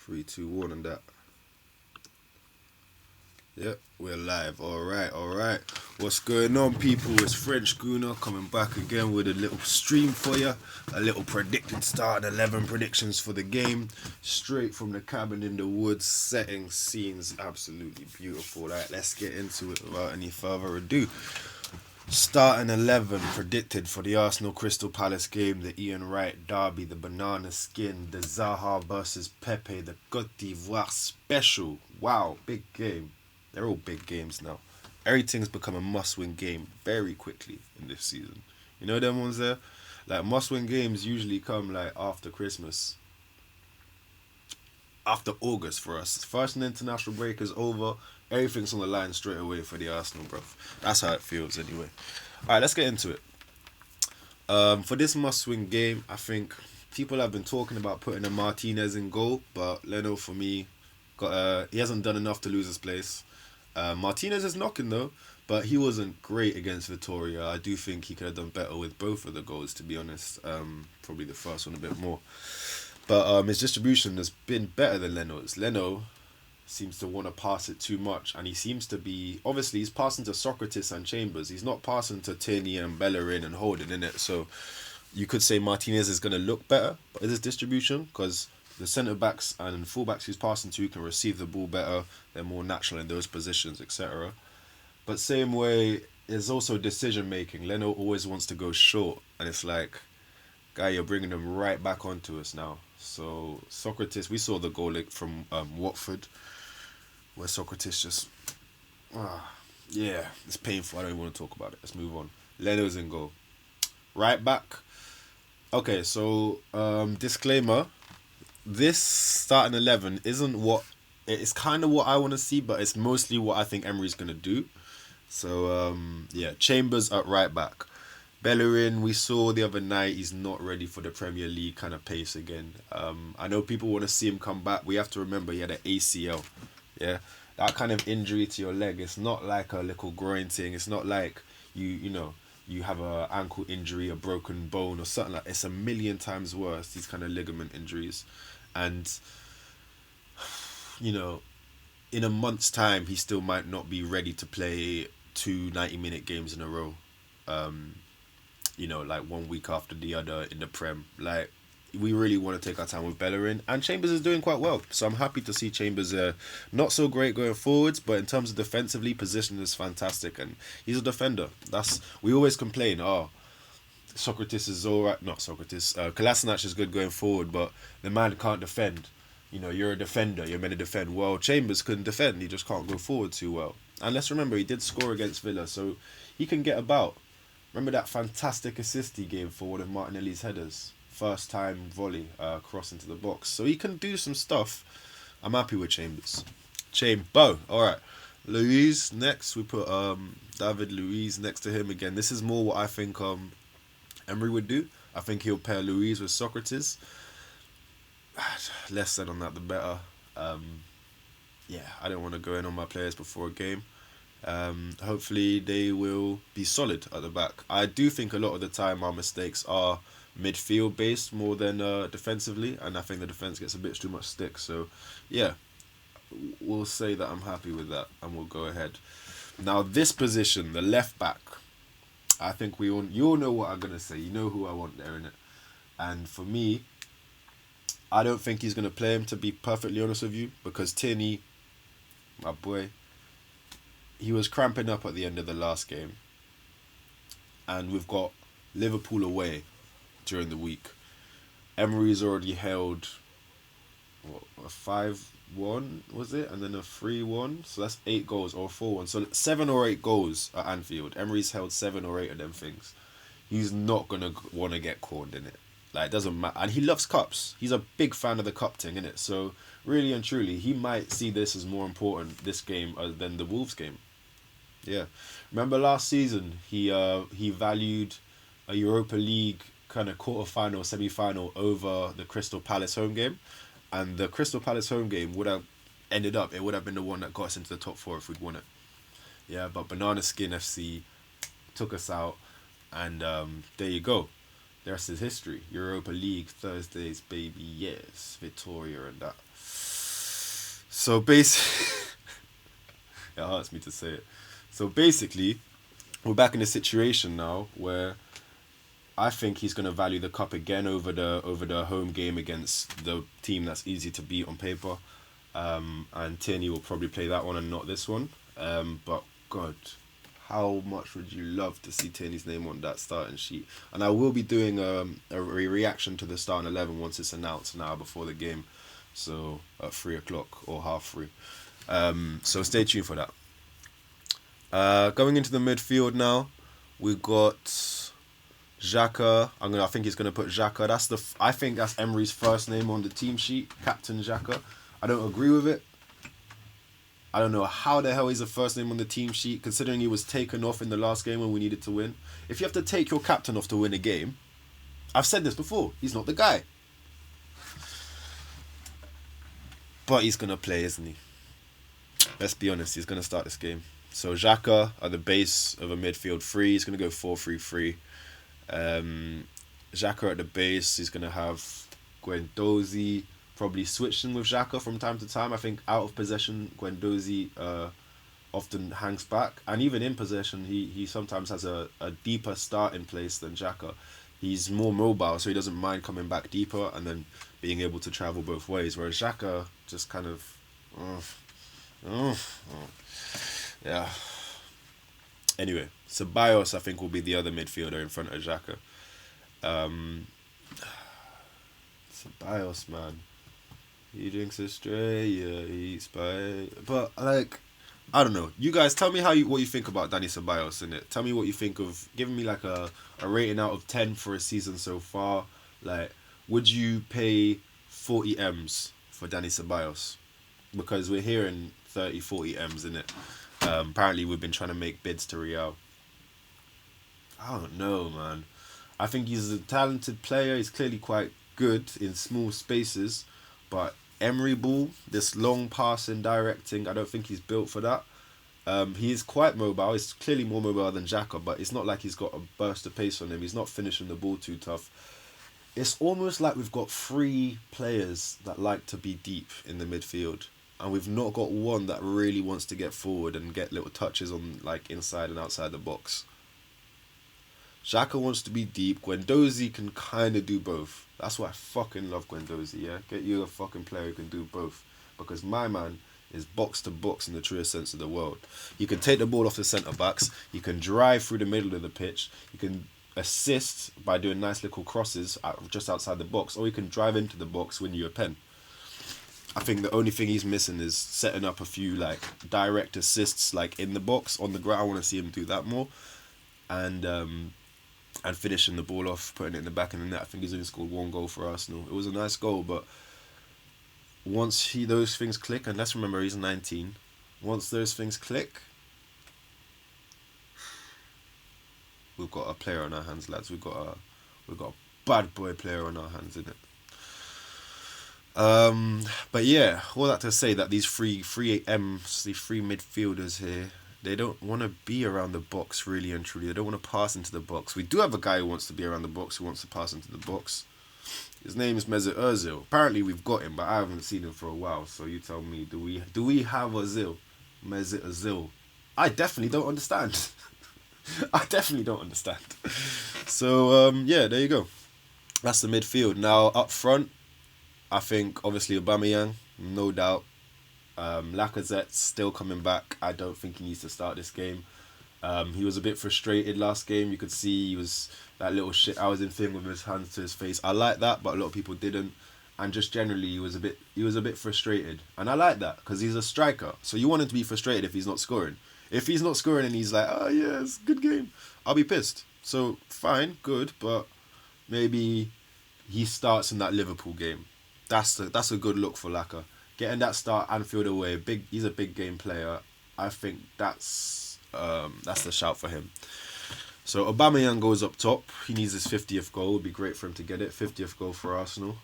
Three, two, one, and that. Yep, we're live. All right, all right. What's going on, people? It's French Guna coming back again with a little stream for you. A little predicted start and 11 predictions for the game. Straight from the cabin in the woods. Setting scenes absolutely beautiful. All right, let's get into it without any further ado. Starting 11 predicted for the Arsenal Crystal Palace game, the Ian Wright Derby, the Banana Skin, the Zaha versus Pepe, the Cote d'Ivoire special. Wow, big game. They're all big games now. Everything's become a must-win game very quickly in this season. You know them ones there? Like, must-win games usually come like after Christmas. After August for us. First an international break is over. Everything's on the line straight away for the Arsenal, bro. That's how it feels anyway. Alright, let's get into it. For this must-win game, I think people have been talking about putting a Martinez in goal, but Leno, for me, he hasn't done enough to lose his place. Martinez is knocking though, but he wasn't great against Vitoria. I do think he could have done better with both of the goals, to be honest. Probably the first one a bit more. But his distribution has been better than Leno's. Leno seems to want to pass it too much, and he seems to be, obviously he's passing to Socrates and Chambers. He's not passing to Tierney and Bellerin and Holding in it. So you could say Martinez is going to look better, but is his distribution? Because the centre-backs and full-backs he's passing to can receive the ball better. They're more natural in those positions, etc. But same way, there's also decision-making. Leno always wants to go short. And it's like, guy, you're bringing them right back onto us now. So, Socrates, we saw the goal from Watford, where Socrates just... yeah, it's painful. I don't even want to talk about it. Let's move on. Leno's in goal. Right back. Okay, so, disclaimer... This starting 11 isn't what... It's kind of what I want to see, but it's mostly what I think Emery's going to do. So, yeah, Chambers at right back. Bellerin, we saw the other night, he's not ready for the Premier League kind of pace again. I know people want to see him come back. We have to remember he had an ACL. Yeah, that kind of injury to your leg, it's not like a little groin thing. It's not like you have a ankle injury, a broken bone or something like. It's a million times worse, these kind of ligament injuries. And, in a month's time, he still might not be ready to play 2 90-minute games in a row. Like 1 week after the other in the Prem. Like, we really want to take our time with Bellerin. And Chambers is doing quite well. So I'm happy to see Chambers not so great going forwards, but in terms of defensively, position is fantastic. And he's a defender. We always complain, Socrates is alright. Not Socrates. Kolasinac is good going forward, but the man can't defend. You're a defender. You're meant to defend. Well, Chambers couldn't defend. He just can't go forward too well. And let's remember, he did score against Villa, so he can get about. Remember that fantastic assist he gave for one of Martinelli's headers? First time volley, cross into the box. So he can do some stuff. I'm happy with Chambers. Chambo. Alright. Luiz next. We put David Luiz next to him again. This is more what I think Emery would do. I think he'll pair Luiz with Socrates. Less said on that, the better. I don't want to go in on my players before a game. Hopefully they will be solid at the back. I do think a lot of the time our mistakes are midfield based more than defensively, and I think the defense gets a bit too much stick. So yeah, we'll say that I'm happy with that, and we'll go ahead. Now this position, the left back, I think you all know what I'm gonna say. You know who I want there, innit? And for me, I don't think he's gonna play him, to be perfectly honest with you, because Tierney, my boy, he was cramping up at the end of the last game, and we've got Liverpool away during the week. Emery's already held a 5-1 was it, and then a 3-1, so that's 8 goals, or 4-1, so 7 or 8 goals at Anfield. Emery's held 7 or 8 of them things. He's not gonna want to get cornered in it. Like, it doesn't matter, and he loves cups. He's a big fan of the cup thing, innit? So really and truly, he might see this as more important, this game, than the Wolves game. Yeah, remember last season he valued a Europa League kind of quarter-final, semi-final over the Crystal Palace home game, and the Crystal Palace home game would have been the one that got us into the top 4 if we'd won it. Yeah, but Banana Skin FC took us out, and there you go. The rest is history. Europa League Thursdays, baby, yes, Victoria and that. So basically, it hurts me to say it. So basically, we're back in a situation now where I think he's going to value the cup again over the home game against the team that's easy to beat on paper. And Tierney will probably play that one and not this one. But God, how much would you love to see Tierney's name on that starting sheet? And I will be doing a reaction to the starting 11 once it's announced now before the game. So at 3 o'clock or 3:30. So stay tuned for that. Going into the midfield now, we've got Xhaka. I think he's gonna put Xhaka. I think that's Emery's first name on the team sheet, Captain Xhaka. I don't agree with it. I don't know how the hell he's the first name on the team sheet, considering he was taken off in the last game when we needed to win. If you have to take your captain off to win a game, I've said this before, he's not the guy. But he's gonna play, isn't he? Let's be honest, he's gonna start this game. So Xhaka at the base of a midfield three. He's gonna go 4-3-3. Xhaka at the base. He's gonna have Guendouzi probably switching with Xhaka from time to time. I think out of possession, Guendouzi often hangs back, and even in possession, he sometimes has a deeper start in place than Xhaka. He's more mobile, so he doesn't mind coming back deeper and then being able to travel both ways. Whereas Xhaka just kind of, yeah. Anyway, Ceballos I think will be the other midfielder in front of Xhaka. Ceballos, man. He drinks Australia, he eats by... But, like, I don't know. You guys, tell me what you think about Dani Ceballos in it. Tell me what you think of... Giving me, like, a rating out of 10 for a season so far. Like, would you pay 40 M's for Dani Ceballos? Because we're hearing 30, 40 M's in it. Apparently, we've been trying to make bids to Real. I don't know, man. I think he's a talented player. He's clearly quite good in small spaces. But Emery ball, this long passing, directing, I don't think he's built for that. He is quite mobile. He's clearly more mobile than Xhaka, but it's not like he's got a burst of pace on him. He's not finishing the ball too tough. It's almost like we've got three players that like to be deep in the midfield, and we've not got one that really wants to get forward and get little touches on like inside and outside the box. Xhaka wants to be deep. Guendouzi can kind of do both. That's why I fucking love Guendouzi, yeah? Get you a fucking player who can do both. Because my man is box to box in the truest sense of the word. You can take the ball off the centre-backs. You can drive through the middle of the pitch. You can assist by doing nice little crosses just outside the box. Or you can drive into the box, win you a pen. I think the only thing he's missing is setting up a few like direct assists like in the box, on the ground. I want to see him do that more. And finishing the ball off, putting it in the back of the net. I think he's only scored one goal for Arsenal. It was a nice goal, but once those things click, and let's remember he's 19, once those things click, we've got a player on our hands, lads. We've got a bad boy player on our hands, innit? But yeah, all that to say that these three M's, these three midfielders here, they don't want to be around the box, really and truly. They don't want to pass into the box. We do have a guy who wants to be around the box, who wants to pass into the box. His name is Mesut Ozil. Apparently we've got him, but I haven't seen him for a while. So you tell me, do we have Ozil? Mesut Ozil? I definitely don't understand. I definitely don't understand. So, yeah, there you go. That's the midfield. Now, up front, I think, obviously, Aubameyang, no doubt. Lacazette's still coming back. I don't think he needs to start this game. He was a bit frustrated last game. You could see he was that little shit I was in thing with his hands to his face. I like that, but a lot of people didn't. And just generally, he was a bit frustrated. And I like that because he's a striker. So you want him to be frustrated if he's not scoring. If he's not scoring and he's like, oh yeah, it's a good game, I'll be pissed. So fine, good, but maybe he starts in that Liverpool game. That's a good look for Laka. Getting that start Anfield away, he's a big game player. I think that's the shout for him. So Aubameyang goes up top. He needs his 50th goal. It would be great for him to get it. 50th goal for Arsenal.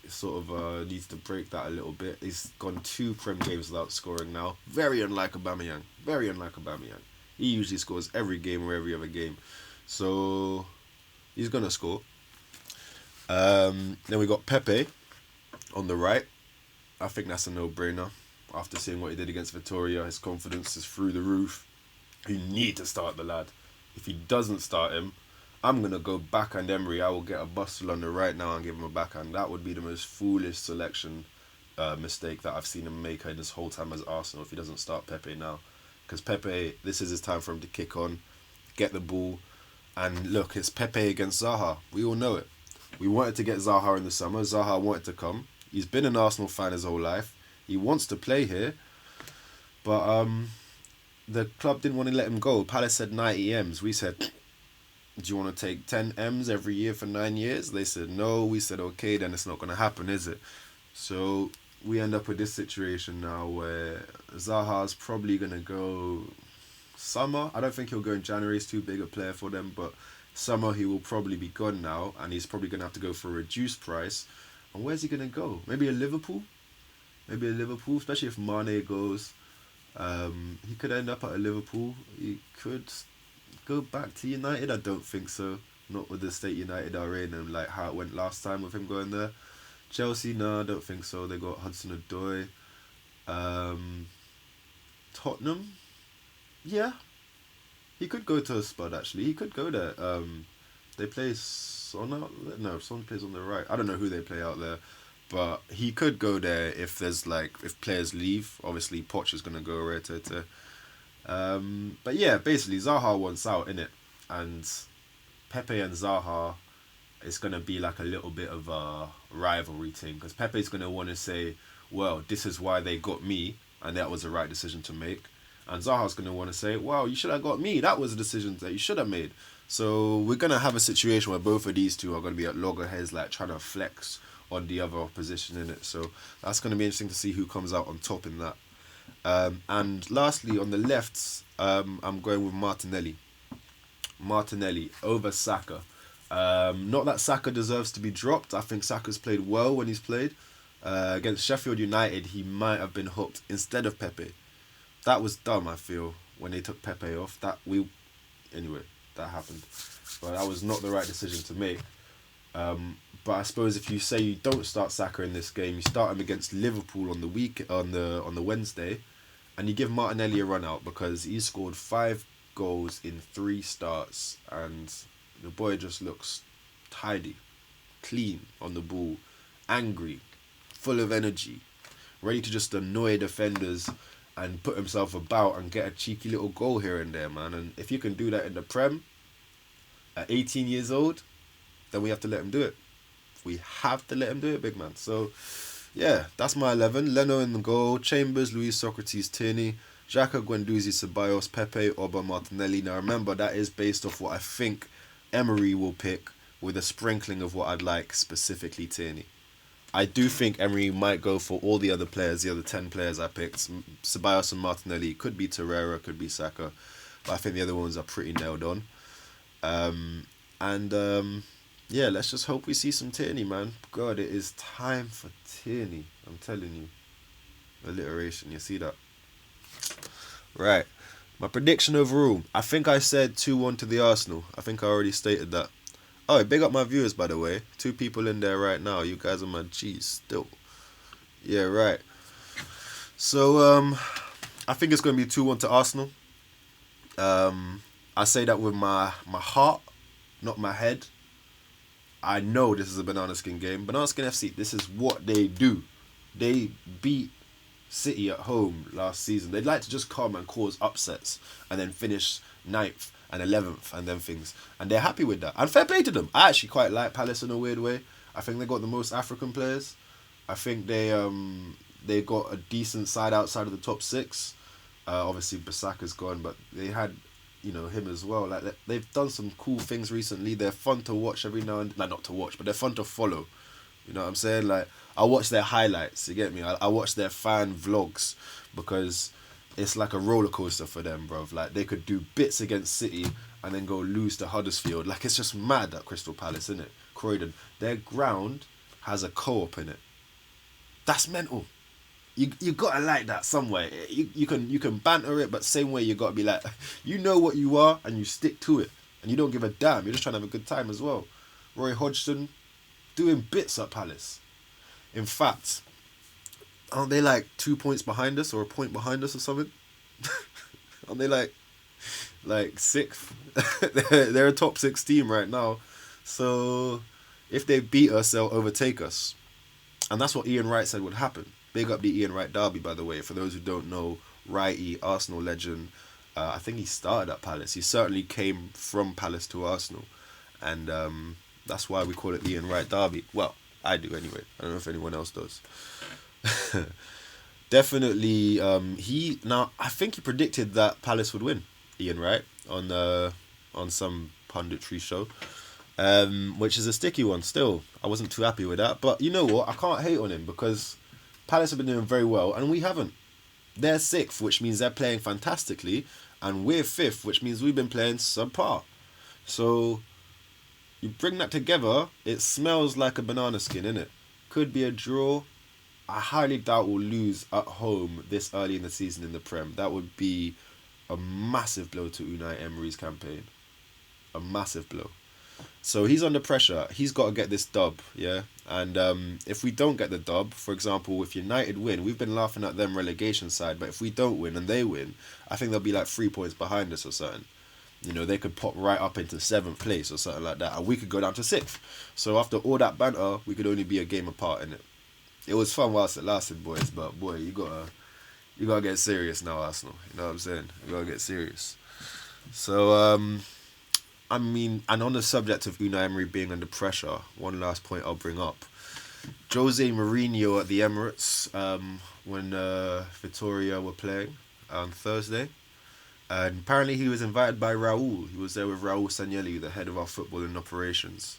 Sort of needs to break that a little bit. He's gone 2 Prem games without scoring now. Very unlike Aubameyang. Very unlike Aubameyang. He usually scores every game or every other game. So he's going to score. Then we got Pepe on the right. I think that's a no-brainer. After seeing what he did against Vittoria, his confidence is through the roof. You need to start the lad. If he doesn't start him, I'm going to go backhand Emery. I will get a Barcelona right now and give him a backhand. That would be the most foolish selection mistake that I've seen him make in his whole time as Arsenal if he doesn't start Pepe now. Because Pepe, this is his time for him to kick on, get the ball. And look, it's Pepe against Zaha. We all know it. We wanted to get Zaha in the summer. Zaha wanted to come. He's been an Arsenal fan his whole life. He wants to play here. But the club didn't want to let him go. Palace said 90 M's. We said, do you want to take 10 M's every year for 9 years? They said no. We said, okay, then it's not going to happen, is it? So we end up with this situation now where Zaha's probably going to go summer. I don't think he'll go in January. He's too big a player for them. But summer he will probably be gone now. And he's probably going to have to go for a reduced price. And where's he going to go? Maybe a Liverpool? Maybe a Liverpool, especially if Mane goes. He could end up at a Liverpool. He could go back to United. I don't think so. Not with the state United are in and like how it went last time with him going there. Chelsea, no, I don't think so. They got Hudson-Odoi. Tottenham, yeah. He could go to a Spud actually. He could go there. They play Son. No, Son plays on the right. I don't know who they play out there. But he could go there if there's if players leave. Obviously, Poch is going to go Retete. But yeah, basically, Zaha wants out, innit? And Pepe and Zaha, it's going to be like a little bit of a rivalry thing. Because Pepe's going to want to say, well, this is why they got me. And that was the right decision to make. And Zaha's going to want to say, wow, you should have got me. That was a decision that you should have made. So we're going to have a situation where both of these two are going to be at loggerheads, like trying to flex on the other opposition in it. So that's going to be interesting to see who comes out on top in that. And lastly, on the left, I'm going with Martinelli. Martinelli over Saka. Not that Saka deserves to be dropped. I think Saka's played well when he's played. Against Sheffield United, he might have been hooked instead of Pepe. That was dumb, I feel, when they took Pepe off. Anyway, that happened. But that was not the right decision to make. But I suppose if you say you don't start Saka in this game, you start him against Liverpool on the Wednesday, and you give Martinelli a run out because he scored 5 goals in 3 starts, and the boy just looks tidy, clean on the ball, angry, full of energy, ready to just annoy defenders and put himself about and get a cheeky little goal here and there, man. And if you can do that in the Prem at 18 years old, then we have to let him do it. We have to let him do it, big man. So, yeah, that's my 11. Leno in the goal. Chambers, Luis, Socrates, Tierney, Xhaka, Guendouzi, Ceballos, Pepe, Oba, Martinelli. Now, remember, that is based off what I think Emery will pick with a sprinkling of what I'd like, specifically Tierney. I do think Emery might go for all the other players, the other 10 players I picked. Ceballos and Martinelli. Could be Torreira, could be Saka. But I think the other ones are pretty nailed on. Yeah, let's just hope we see some Tierney, man. God, it is time for Tierney. I'm telling you. Alliteration, you see that? Right. My prediction overall. I think I said 2-1 to the Arsenal. I think I already stated that. Oh, big up my viewers, by the way. 2 people in there right now. You guys are my G's still. Yeah, right. So, I think it's going to be 2-1 to Arsenal. I say that with my heart, not my head. I know this is a banana skin game. Banana skin FC, this is what they do. They beat City at home last season. They'd like to just come and cause upsets and then finish 9th and 11th and then things. And they're happy with that. And fair play to them. I actually quite like Palace in a weird way. I think they got the most African players. I think they got a decent side outside of the top 6. Obviously, Bissaka's gone, but they had him as well. Like they've done some cool things recently. They're fun to watch every now and not to watch, but they're fun to follow. You know what I'm saying? Like I watch their highlights. You get me? I watch their fan vlogs because it's like a roller coaster for them, bruv. Like they could do bits against City and then go lose to Huddersfield. Like it's just mad at Crystal Palace, isn't it? Croydon. Their ground has a co-op in it. That's mental. You gotta like that somewhere. You can banter it, but same way you gotta be like, you know what you are and you stick to it, and you don't give a damn. You're just trying to have a good time as well. Roy Hodgson doing bits at Palace. In fact, aren't they like 2 points behind us or a point behind us or something? Aren't they like sixth? They're a top six team right now. So if they beat us, they'll overtake us. And that's what Ian Wright said would happen. Big up the Ian Wright Derby, by the way. For those who don't know, Wrighty, Arsenal legend. I think he started at Palace. He certainly came from Palace to Arsenal. And that's why we call it Ian Wright Derby. Well, I do anyway. I don't know if anyone else does. Definitely, I think he predicted that Palace would win, Ian Wright, on some punditry show. Which is a sticky one still. I wasn't too happy with that. But you know what? I can't hate on him because Palace have been doing very well and we haven't. They're sixth, which means they're playing fantastically, and we're fifth, which means we've been playing subpar. So you bring that together, it smells like a banana skin, innit? Could be a draw. I highly doubt we'll lose at home this early in the season in the Prem. That would be a massive blow to Unai Emery's campaign. A massive blow. So he's under pressure. He's got to get this dub, yeah? And if we don't get the dub, for example, if United win, we've been laughing at them relegation side, but if we don't win and they win, I think they'll be like 3 points behind us or something. You know, they could pop right up into 7th place or something like that, and we could go down to 6th. So after all that banter, we could only be a game apart in it. It was fun whilst it lasted, boys, but boy, you gotta get serious now, Arsenal. You know what I'm saying? You gotta get serious. So, I mean, and on the subject of Unai Emery being under pressure, one last point I'll bring up. Jose Mourinho at the Emirates, when Vitoria were playing on Thursday. And apparently he was invited by Raul. He was there with Raul Sanelli, the head of our footballing operations.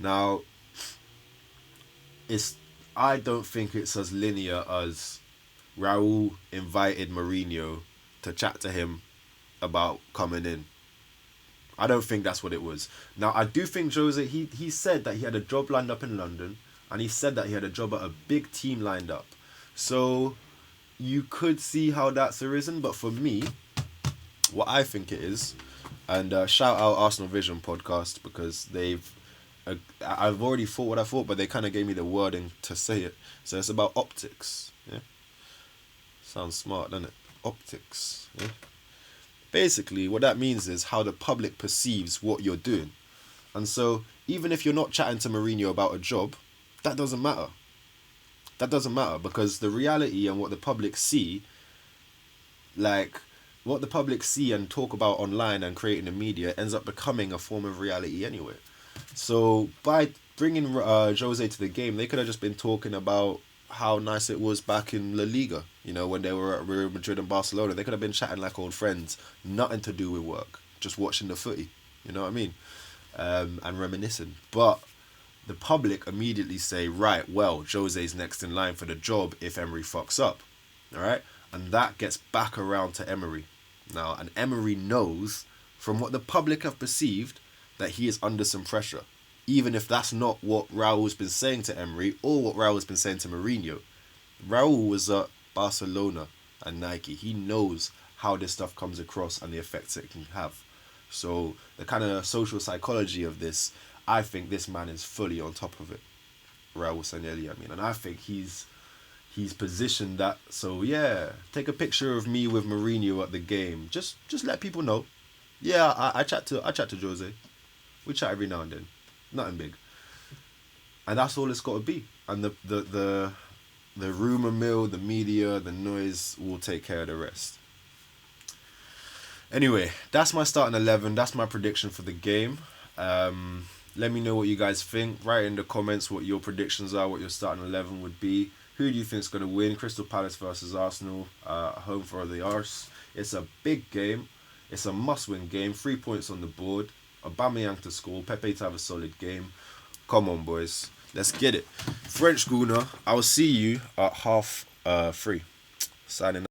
Now, I don't think it's as linear as Raul invited Mourinho to chat to him about coming in. I don't think that's what it was. Now, I do think Jose, he said that he had a job lined up in London, and he said that he had a job at a big team lined up. So, you could see how that's arisen, but for me, what I think it is, and shout out Arsenal Vision podcast, because I've already thought what I thought, but they kind of gave me the wording to say it. So it's about optics, yeah? Sounds smart, doesn't it? Optics, yeah? Basically, what that means is how the public perceives what you're doing. And so, even if you're not chatting to Mourinho about a job, that doesn't matter. That doesn't matter, because the reality and what the public see, like, what the public see and talk about online and creating the media ends up becoming a form of reality anyway. So, by bringing Jose to the game, they could have just been talking about how nice it was back in La Liga, you know, when they were at Real Madrid and Barcelona. They could have been chatting like old friends, nothing to do with work, just watching the footy, you know what I mean, and reminiscing. But the public immediately say, right, well, Jose's next in line for the job if Emery fucks up, all right? And that gets back around to Emery now, and Emery knows from what the public have perceived that he is under some pressure. Even if that's not what Raul's been saying to Emery or what Raul's been saying to Mourinho. Raul was at Barcelona and Nike. He knows how this stuff comes across and the effects it can have. So the kind of social psychology of this, I think this man is fully on top of it. Raul Sanelli, I mean. And I think he's positioned that. So yeah, take a picture of me with Mourinho at the game. Just let people know. Yeah, I chat to Jose. We chat every now and then. Nothing big. And that's all it's got to be. And the rumour mill, the media, the noise will take care of the rest. Anyway, that's my starting 11. That's my prediction for the game. Let me know what you guys think. Write in the comments what your predictions are, what your starting 11 would be. Who do you think is going to win? Crystal Palace versus Arsenal. Home for the Ars. It's a big game. It's a must-win game. 3 points on the board. Aubameyang to score, Pepe to have a solid game. Come on, boys. Let's get it. French Guna, I'll see you at 3:30. Signing out.